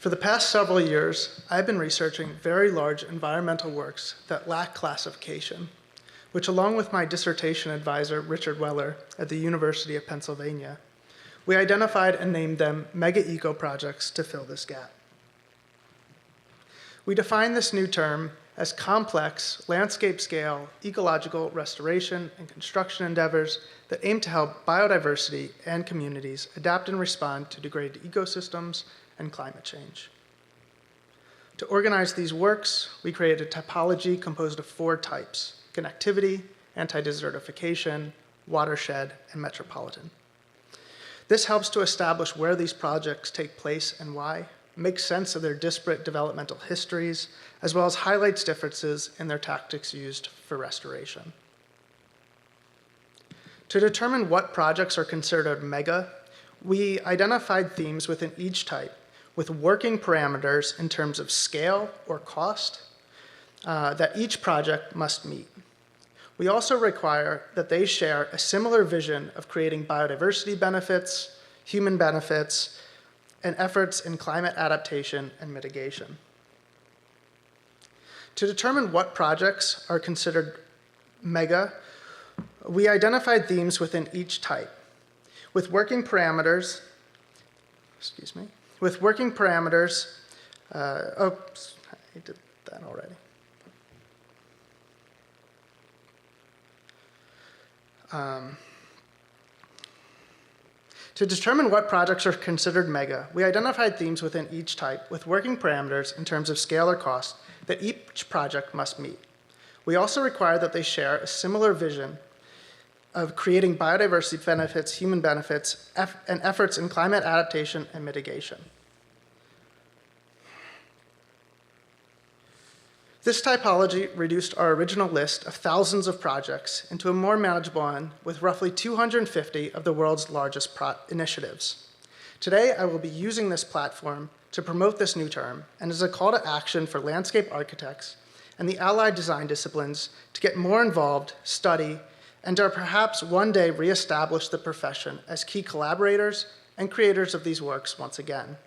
For the past several years, I've been researching very large environmental works that lack classification, which along with my dissertation advisor, Richard Weller, at the University of Pennsylvania, we identified and named them mega-eco projects to fill this gap. We define this new term as complex, landscape-scale, ecological restoration and construction endeavors that aim to help biodiversity and communities adapt and respond to degraded ecosystems and climate change. To organize these works, we created a typology composed of 4 types: connectivity, anti-desertification, watershed, and metropolitan. This helps to establish where these projects take place and why, make sense of their disparate developmental histories, as well as highlights differences in their tactics used for restoration. To determine what projects are considered mega, we identified themes within each type with working parameters in terms of scale or cost that each project must meet. We also require that they share a similar vision of creating biodiversity benefits, human benefits, and efforts in climate adaptation and mitigation. To determine what projects are considered mega, we identified themes within each type with working parameters, I did that already. To determine what projects are considered mega, we identified themes within each type with working parameters in terms of scale or cost that each project must meet. We also require that they share a similar vision of creating biodiversity benefits, human benefits, and efforts in climate adaptation and mitigation. This typology reduced our original list of thousands of projects into a more manageable one with roughly 250 of the world's largest initiatives. Today, I will be using this platform to promote this new term and as a call to action for landscape architects and the allied design disciplines to get more involved, study, and to perhaps one day reestablish the profession as key collaborators and creators of these works once again.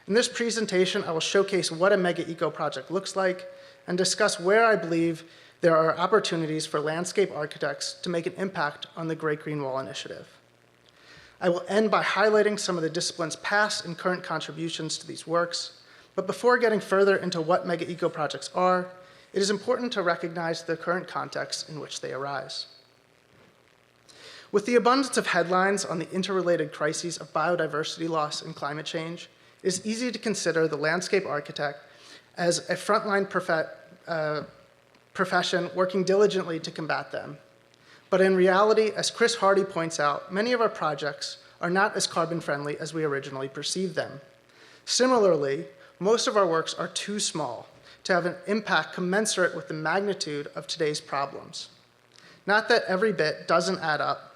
In this presentation, I will showcase what a mega-eco project looks like and discuss where I believe there are opportunities for landscape architects to make an impact on the Great Green Wall Initiative. I will end by highlighting some of the discipline's past and current contributions to these works, but before getting further into what mega-eco projects are, it is important to recognize the current context in which they arise. With the abundance of headlines on the interrelated crises of biodiversity loss and climate change, it is easy to consider the landscape architect as a frontline profession working diligently to combat them. But in reality, as Chris Hardy points out, many of our projects are not as carbon friendly as we originally perceived them. Similarly, most of our works are too small to have an impact commensurate with the magnitude of today's problems. Not that every bit doesn't add up,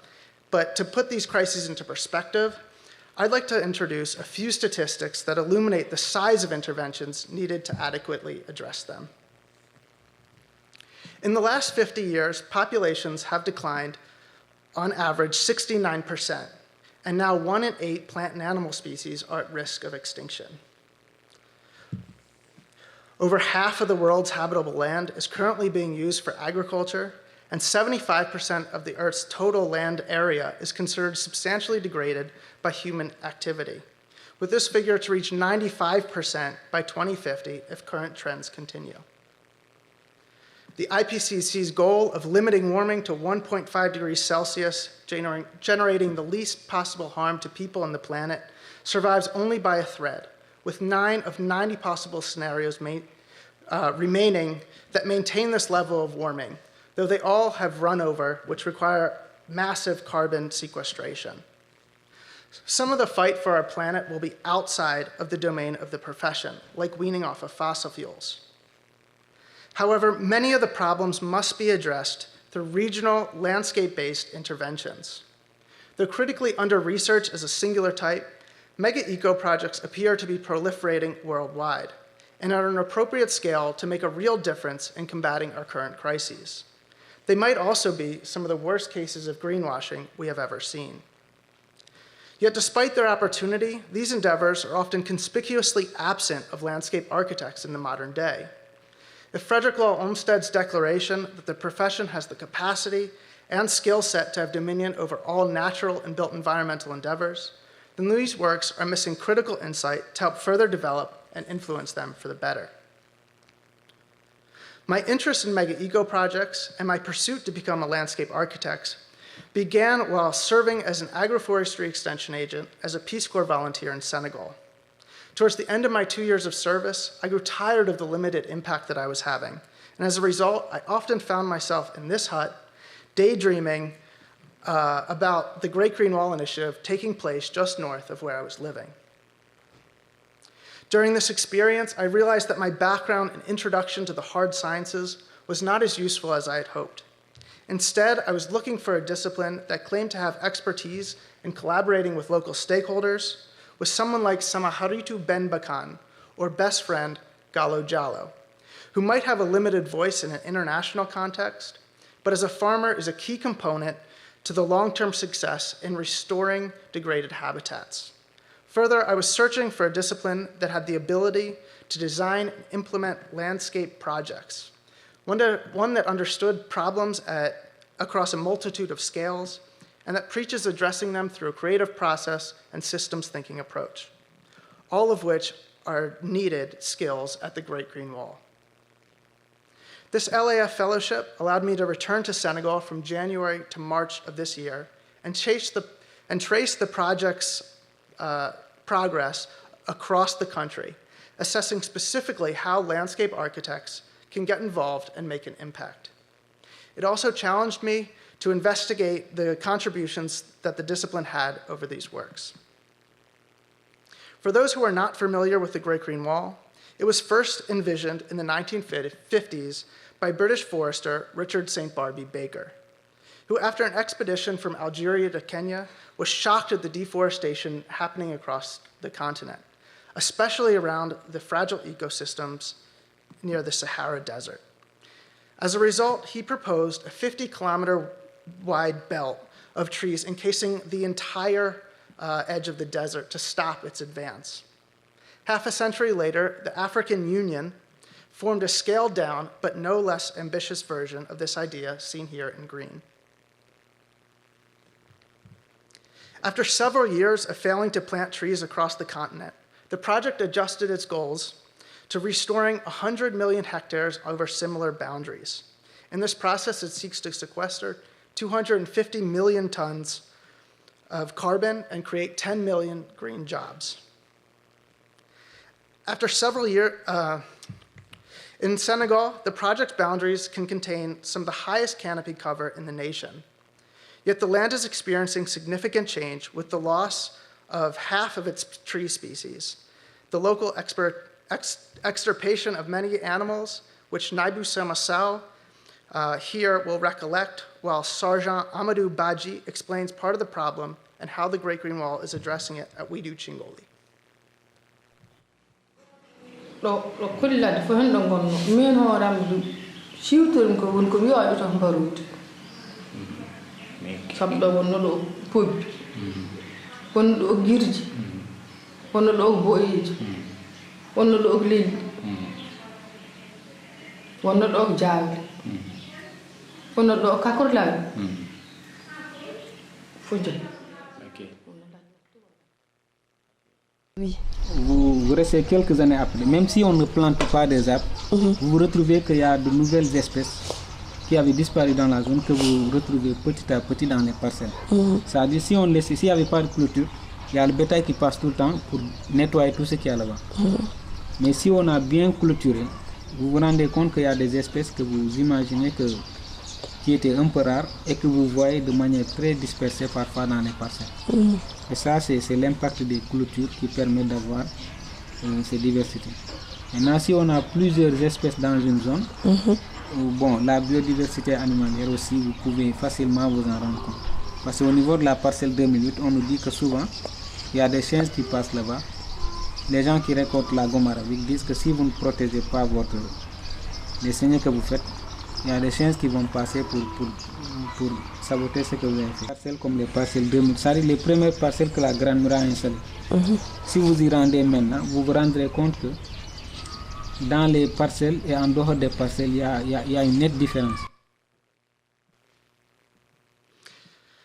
but to put these crises into perspective, I'd like to introduce a few statistics that illuminate the size of interventions needed to adequately address them. In the last 50 years, populations have declined on average 69%, and now 1 in 8 plant and animal species are at risk of extinction. Over half of the world's habitable land is currently being used for agriculture, and 75% of the Earth's total land area is considered substantially degraded by human activity, with this figure to reach 95% by 2050 if current trends continue. The IPCC's goal of limiting warming to 1.5 degrees Celsius, generating the least possible harm to people and the planet, survives only by a thread, with 9 of 90 possible scenarios remaining that maintain this level of warming, though they all have run over, which require massive carbon sequestration. Some of the fight for our planet will be outside of the domain of the profession, like weaning off of fossil fuels. However, many of the problems must be addressed through regional, landscape-based interventions. Though critically under-researched as a singular type, mega-eco projects appear to be proliferating worldwide and are at an appropriate scale to make a real difference in combating our current crises. They might also be some of the worst cases of greenwashing we have ever seen. Yet despite their opportunity, these endeavors are often conspicuously absent of landscape architects in the modern day. If Frederick Law Olmsted's declaration that the profession has the capacity and skill set to have dominion over all natural and built environmental endeavors, then these works are missing critical insight to help further develop and influence them for the better. My interest in mega-eco projects and my pursuit to become a landscape architect began while serving as an agroforestry extension agent as a Peace Corps volunteer in Senegal. Towards the end of my 2 years of service, I grew tired of the limited impact that I was having, and as a result, I often found myself in this hut, daydreaming about the Great Green Wall Initiative taking place just north of where I was living. During this experience, I realized that my background and introduction to the hard sciences was not as useful as I had hoped. Instead, I was looking for a discipline that claimed to have expertise in collaborating with local stakeholders, with someone like Samaharitu Ben Bakan, or best friend Gallo Jallo, who might have a limited voice in an international context, but as a farmer is a key component to the long-term success in restoring degraded habitats. Further, I was searching for a discipline that had the ability to design and implement landscape projects, one that understood problems across a multitude of scales, and that preaches addressing them through a creative process and systems thinking approach, all of which are needed skills at the Great Green Wall. This LAF Fellowship allowed me to return to Senegal from January to March of this year and trace the project's progress across the country, assessing specifically how landscape architects can get involved and make an impact. It also challenged me to investigate the contributions that the discipline had over these works. For those who are not familiar with the Great Green Wall, it was first envisioned in the 1950s by British forester Richard St. Barbe Baker, who after an expedition from Algeria to Kenya was shocked at the deforestation happening across the continent, especially around the fragile ecosystems near the Sahara Desert. As a result, he proposed a 50-kilometer wide belt of trees encasing the entire edge of the desert to stop its advance. Half a century later, the African Union formed a scaled-down but no less ambitious version of this idea seen here in green. After several years of failing to plant trees across the continent, the project adjusted its goals to restoring 100 million hectares over similar boundaries. In this process, it seeks to sequester 250 million tons of carbon and create 10 million green jobs. After several years, in Senegal, the project's boundaries can contain some of the highest canopy cover in the nation. Yet the land is experiencing significant change with the loss of half of its tree species, the local extirpation of many animals, which Naibu Samasao here will recollect, while Sergeant Amadou Badji explains part of the problem and how the Great Green Wall is addressing it at Widu Chingoli. Sabdo wonno ɗo pobbi wonno ɗo girji wonno ɗo boyeji wonno ɗo leydi wonno ɗo jaawe wonno ɗo kakurlaɓe fo jeyi. Oui. Vous restez quelques années après, même si on ne plante pas des arbres, vous vous retrouvez qu'il y a de nouvelles espèces qui avaient disparu dans la zone que vous retrouvez petit à petit dans les parcelles. C'est-à-dire si on laisse, s'il n'y avait pas de clôture, il y a le bétail qui passe tout le temps pour nettoyer tout ce qu'il y a là-bas. Mais si on a bien clôturé, vous vous rendez compte qu'il y a des espèces que vous imaginez qui étaient un peu rares et que vous voyez de manière très dispersée parfois dans les parcelles. Et ça, c'est l'impact des clôtures qui permet d'avoir ces diversités. Maintenant, si on a plusieurs espèces dans une zone, bon, la biodiversité animalière aussi, vous pouvez facilement vous en rendre compte. Parce qu'au niveau de la parcelle 2008, on nous dit que souvent, il y a des chiens qui passent là-bas. Les gens qui récoltent la gomme arabique disent que si vous ne protégez pas les saignées que vous faites, il y a des chiens qui vont passer pour pour saboter ce que vous avez fait. Parcelles comme les parcelles 2000, c'est-à-dire les premières parcelles que la Grande Muraille a installées. Si vous y rendez maintenant, vous vous rendrez compte que dans les parcelles et en dehors des parcelles, il y a une nette différence.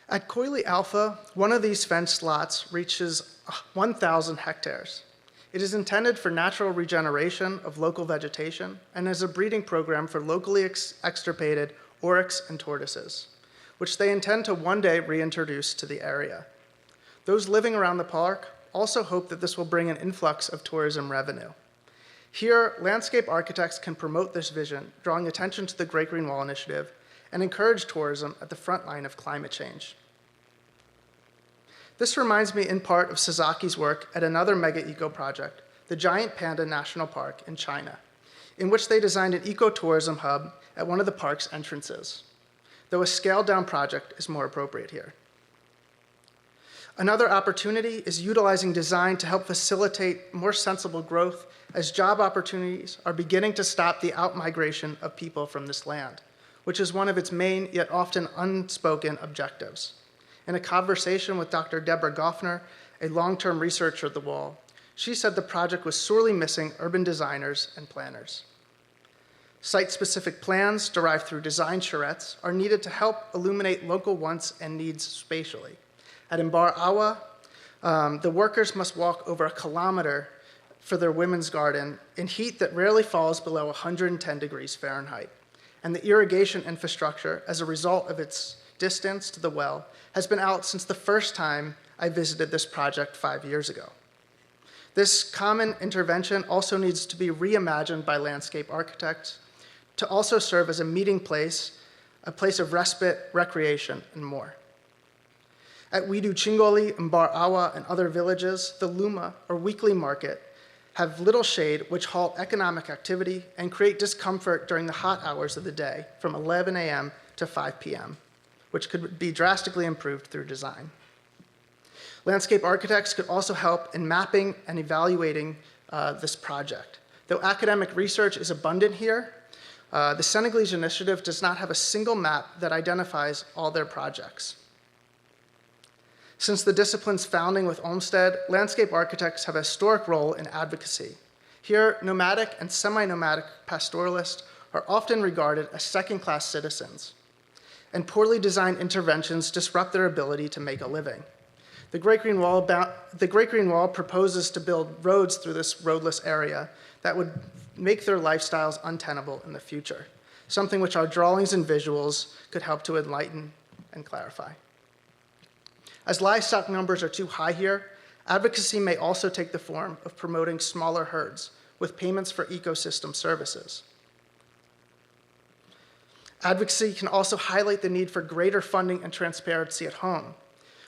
At Coily Alpha, one of these fenced lots reaches 1,000 hectares. It is intended for natural regeneration of local vegetation and is a breeding program for locally extirpated oryx and tortoises, which they intend to one day reintroduce to the area. Those living around the park also hope that this will bring an influx of tourism revenue. Here, landscape architects can promote this vision, drawing attention to the Great Green Wall Initiative and encourage tourism at the front line of climate change. This reminds me in part of Sazaki's work at another mega-eco project, the Giant Panda National Park in China, in which they designed an ecotourism hub at one of the park's entrances, though a scaled-down project is more appropriate here. Another opportunity is utilizing design to help facilitate more sensible growth as job opportunities are beginning to stop the outmigration of people from this land, which is one of its main yet often unspoken objectives. In a conversation with Dr. Deborah Goffner, a long-term researcher at the Wall, she said the project was sorely missing urban designers and planners. Site-specific plans derived through design charrettes are needed to help illuminate local wants and needs spatially. At Mbar Awa, the workers must walk over a kilometer for their women's garden in heat that rarely falls below 110 degrees Fahrenheit. And the irrigation infrastructure, as a result of its distance to the well, has been out since the first time I visited this project 5 years ago. This common intervention also needs to be reimagined by landscape architects to also serve as a meeting place, a place of respite, recreation, and more. At Widu Chingoli, Mbar Awa, and other villages, the Luma, or weekly market, have little shade which halt economic activity and create discomfort during the hot hours of the day from 11 a.m. to 5 p.m., which could be drastically improved through design. Landscape architects could also help in mapping and evaluating this project. Though academic research is abundant here, the Senegalese initiative does not have a single map that identifies all their projects. Since the discipline's founding with Olmsted, landscape architects have a historic role in advocacy. Here, nomadic and semi-nomadic pastoralists are often regarded as second-class citizens, and poorly designed interventions disrupt their ability to make a living. The Great Green Wall proposes to build roads through this roadless area that would make their lifestyles untenable in the future, something which our drawings and visuals could help to enlighten and clarify. As livestock numbers are too high here, advocacy may also take the form of promoting smaller herds with payments for ecosystem services. Advocacy can also highlight the need for greater funding and transparency at home,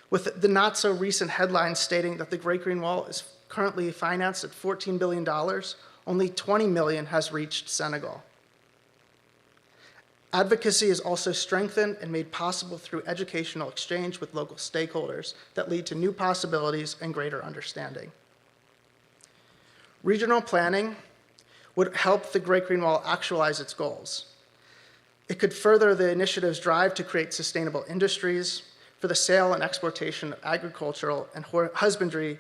with the not-so-recent headlines stating that the Great Green Wall is currently financed at $14 billion, only $20 million has reached Senegal. Advocacy is also strengthened and made possible through educational exchange with local stakeholders that lead to new possibilities and greater understanding. Regional planning would help the Great Green Wall actualize its goals. It could further the initiative's drive to create sustainable industries for the sale and exportation of agricultural and husbandry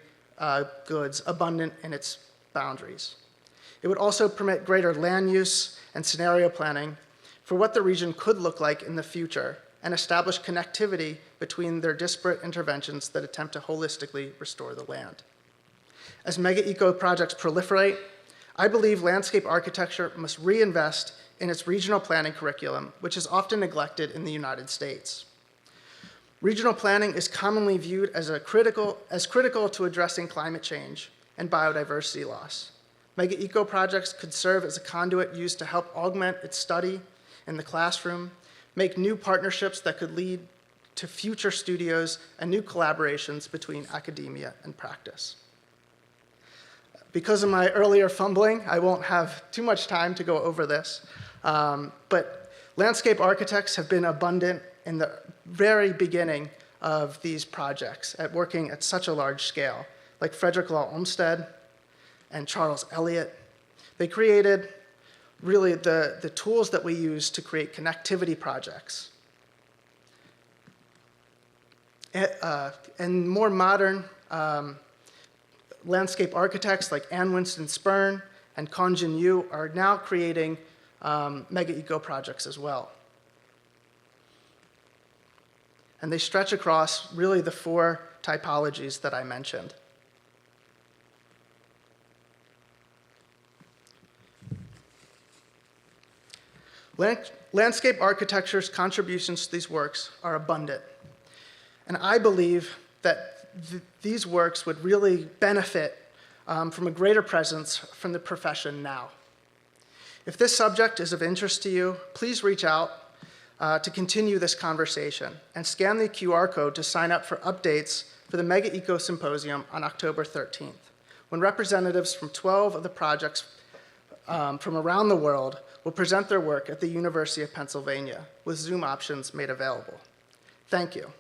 goods abundant in its boundaries. It would also permit greater land use and scenario planning for what the region could look like in the future and establish connectivity between their disparate interventions that attempt to holistically restore the land. As mega-eco projects proliferate, I believe landscape architecture must reinvest in its regional planning curriculum, which is often neglected in the United States. Regional planning is commonly viewed as critical to addressing climate change and biodiversity loss. Mega-eco projects could serve as a conduit used to help augment its study in the classroom, make new partnerships that could lead to future studios and new collaborations between academia and practice. Because of my earlier fumbling, I won't have too much time to go over this, but landscape architects have been abundant in the very beginning of these projects at working at such a large scale, like Frederick Law Olmsted and Charles Eliot. They created really the tools that we use to create connectivity projects. and more modern landscape architects like Anne Winston Spirn and Con Jin Yu are now creating mega eco projects as well. And they stretch across really the 4 typologies that I mentioned. Landscape architecture's contributions to these works are abundant. And I believe that these works would really benefit from a greater presence from the profession now. If this subject is of interest to you, please reach out to continue this conversation and scan the QR code to sign up for updates for the Mega Eco Symposium on October 13th, when representatives from 12 of the projects from around the world will present their work at the University of Pennsylvania, with Zoom options made available. Thank you.